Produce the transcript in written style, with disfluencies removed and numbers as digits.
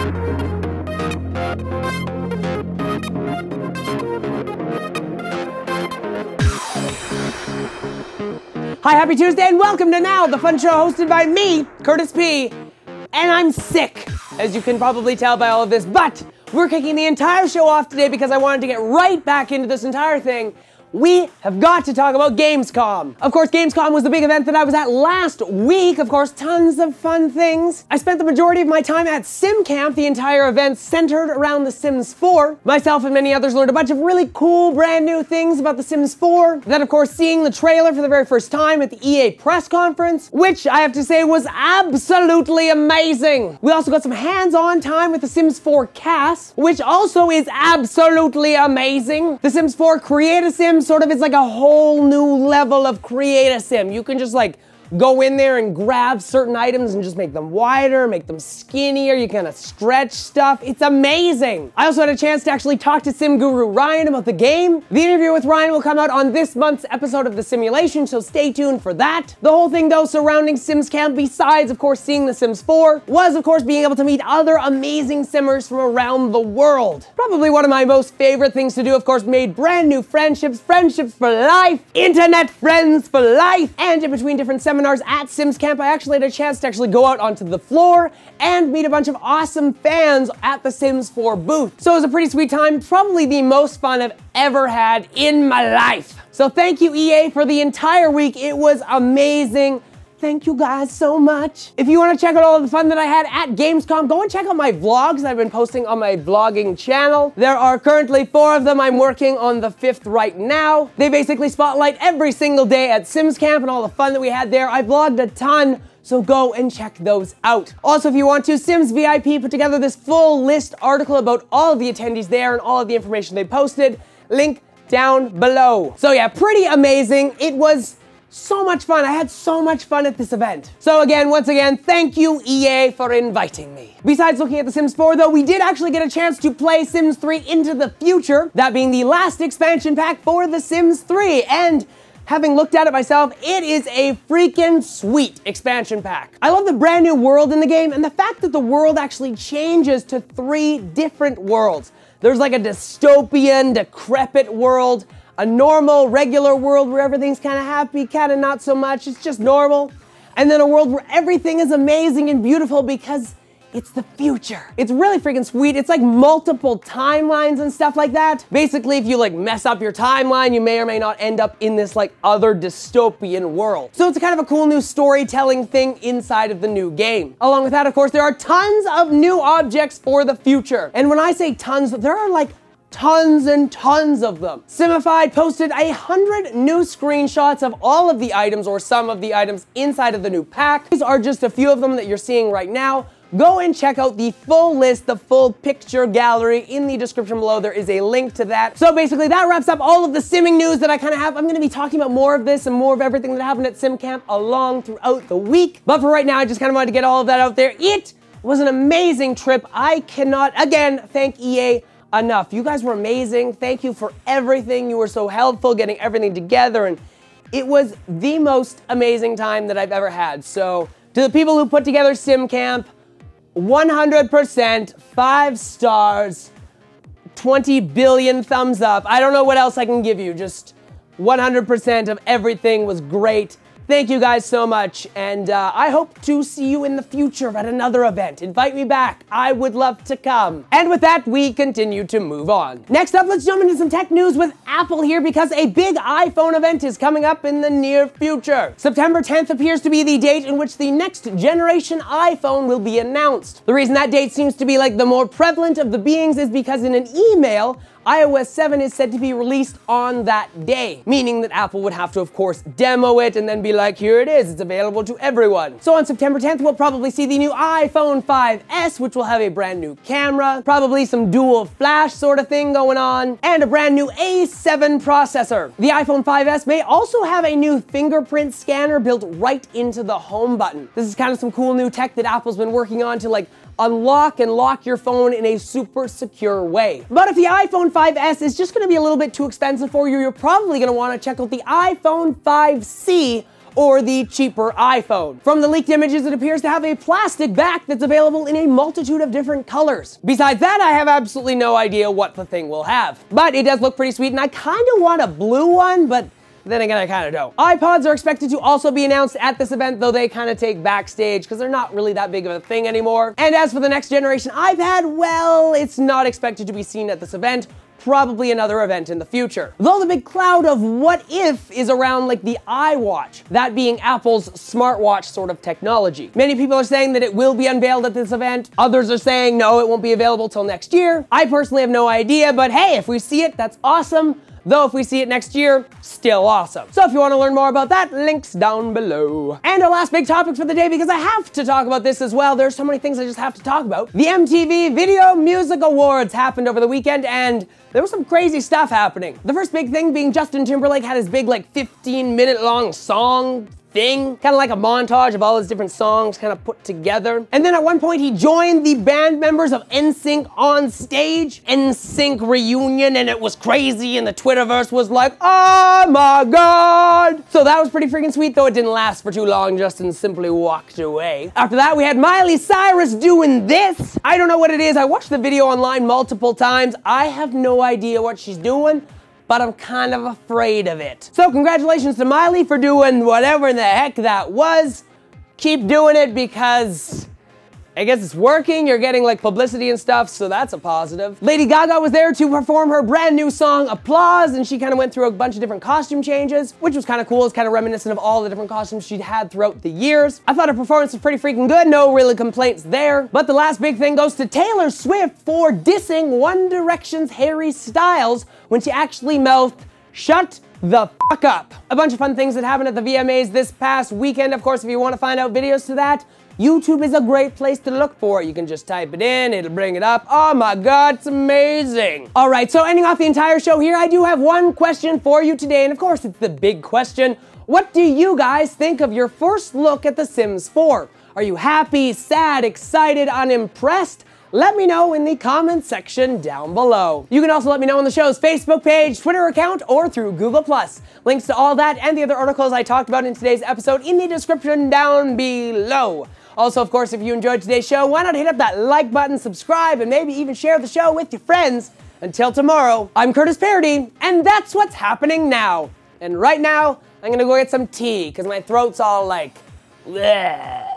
Hi, happy Tuesday, and welcome to Now, the fun show hosted by me, Curtis P. And I'm sick, as you can probably tell by all of this, but we're kicking the entire show off today because I wanted to get right back into this entire thing. We have got to talk about Gamescom. Of course, Gamescom was the big event that I was at last week. Of course, tons of fun things. I spent the majority of my time at Sim Camp, the entire event centered around The Sims 4. Myself and many others learned a bunch of really cool brand new things about The Sims 4. Then, of course, seeing the trailer for the very first time at the EA press conference, which I have to say was absolutely amazing. We also got some hands-on time with The Sims 4 cast, which also is absolutely amazing. The Sims 4 Create a Sim sort of is like a whole new level of Create a Sim. You can just like go in there and grab certain items and just make them wider, make them skinnier, you kind of stretch stuff. It's amazing. I also had a chance to actually talk to Sim Guru Ryan about the game. The interview with Ryan will come out on this month's episode of The Simulation, so stay tuned for that. The whole thing though surrounding Sims Camp, besides of course seeing The Sims 4, was of course being able to meet other amazing Simmers from around the world. Probably one of my most favorite things to do, of course, made brand new friendships, friendships for life, internet friends for life, and in between different seminars at Sims Camp, I actually had a chance to actually go out onto the floor and meet a bunch of awesome fans at the Sims 4 booth. So it was a pretty sweet time, probably the most fun I've ever had in my life. So thank you, EA, for the entire week. It was amazing. Thank you guys so much. If you want to check out all of the fun that I had at Gamescom, go and check out my vlogs that I've been posting on my vlogging channel. There are currently 4 of them. I'm working on the 5th right now. They basically spotlight every single day at Sims Camp and all the fun that we had there. I vlogged a ton, so go and check those out. Also, if you want to, Sims VIP put together this full list article about all of the attendees there and all of the information they posted. Link down below. So yeah, pretty amazing. It was so much fun. I had so much fun at this event. So again, once again, thank you, EA, for inviting me. Besides looking at The Sims 4, though, we did actually get a chance to play Sims 3 Into the Future, that being the last expansion pack for The Sims 3, and having looked at it myself, it is a freaking sweet expansion pack. I love the brand new world in the game, and the fact that the world actually changes to 3 different worlds. There's like a dystopian, decrepit world, a normal, regular world where everything's kind of happy, kind of not so much, it's just normal. And then a world where everything is amazing and beautiful because it's the future. It's really freaking sweet. It's like multiple timelines and stuff like that. Basically, if you like mess up your timeline, you may or may not end up in this like other dystopian world. So it's kind of a cool new storytelling thing inside of the new game. Along with that, of course, there are tons of new objects for the future. And when I say tons, there are like tons and tons of them. Simified posted 100 new screenshots of all of the items or some of the items inside of the new pack. These are just a few of them that you're seeing right now. Go and check out the full list, the full picture gallery in the description below. There is a link to that. So basically that wraps up all of the simming news that I kind of have. I'm going to be talking about more of this and more of everything that happened at Sim Camp along throughout the week. But for right now, I just kind of wanted to get all of that out there. It was an amazing trip. I cannot, again, thank EA enough. You guys were amazing. Thank you for everything. You were so helpful getting everything together, and it was the most amazing time that I've ever had. So to the people who put together Sim Camp, 100%, 5 stars, 20 billion thumbs up. I don't know what else I can give you. Just 100% of everything was great. Thank you guys so much, and I hope to see you in the future at another event. Invite me back. I would love to come. And with that, we continue to move on. Next up, let's jump into some tech news with Apple here because a big iPhone event is coming up in the near future. September 10th appears to be the date in which the next generation iPhone will be announced. The reason that date seems to be like the more prevalent of the beings is because in an email, iOS 7 is said to be released on that day, meaning that Apple would have to, of course, demo it and then be like, here it is, it's available to everyone. So on September 10th, we'll probably see the new iPhone 5S, which will have a brand new camera, probably some dual flash sort of thing going on, and a brand new A7 processor. The iPhone 5S may also have a new fingerprint scanner built right into the home button. This is kind of some cool new tech that Apple's been working on to like unlock and lock your phone in a super secure way. But if the iPhone 5S is just gonna be a little bit too expensive for you, you're probably gonna wanna check out the iPhone 5C or the cheaper iPhone. From the leaked images, it appears to have a plastic back that's available in a multitude of different colors. Besides that, I have absolutely no idea what the thing will have. But it does look pretty sweet, and I kind of want a blue one, but then again, I kind of don't. iPods are expected to also be announced at this event, though they kind of take backstage because they're not really that big of a thing anymore. And as for the next generation iPad, well, it's not expected to be seen at this event. Probably another event in the future. Though the big cloud of what if is around like the iWatch, that being Apple's smartwatch sort of technology. Many people are saying that it will be unveiled at this event. Others are saying no, it won't be available till next year. I personally have no idea, but hey, if we see it, that's awesome. Though if we see it next year, still awesome. So if you want to learn more about that, links down below. And our last big topic for the day, because I have to talk about this as well. There's so many things I just have to talk about. The MTV Video Music Awards happened over the weekend, and there was some crazy stuff happening. The first big thing being Justin Timberlake had his big like 15-minute long song thing, kind of like a montage of all his different songs kind of put together. And then at one point he joined the band members of NSYNC on stage, NSYNC reunion, and it was crazy, and the Twitterverse was like, oh my god. So that was pretty freaking sweet, though it didn't last for too long. Justin simply walked away. After that, we had Miley Cyrus doing this. I don't know what it is. I watched the video online multiple times. I have no idea what she's doing, but I'm kind of afraid of it. So congratulations to Miley for doing whatever the heck that was. Keep doing it because I guess it's working. You're getting like publicity and stuff, so that's a positive. Lady Gaga was there to perform her brand new song, Applause, and she kind of went through a bunch of different costume changes, which was kind of cool. It's kind of reminiscent of all the different costumes she'd had throughout the years. I thought her performance was pretty freaking good. No really complaints there. But the last big thing goes to Taylor Swift for dissing One Direction's Harry Styles when she actually mouthed, "Shut the fuck up." A bunch of fun things that happened at the VMAs this past weekend. Of course, if you want to find out videos to that, YouTube is a great place to look for it. You can just type it in, it'll bring it up. Oh my god, it's amazing. All right, so ending off the entire show here, I do have one question for you today, and of course, it's the big question. What do you guys think of your first look at The Sims 4? Are you happy, sad, excited, unimpressed? Let me know in the comment section down below. You can also let me know on the show's Facebook page, Twitter account, or through Google+. Links to all that and the other articles I talked about in today's episode in the description down below. Also, of course, if you enjoyed today's show, why not hit up that like button, subscribe, and maybe even share the show with your friends. Until tomorrow, I'm Curtis Parody, and that's what's happening now. And right now, I'm gonna go get some tea, because my throat's all like, bleh.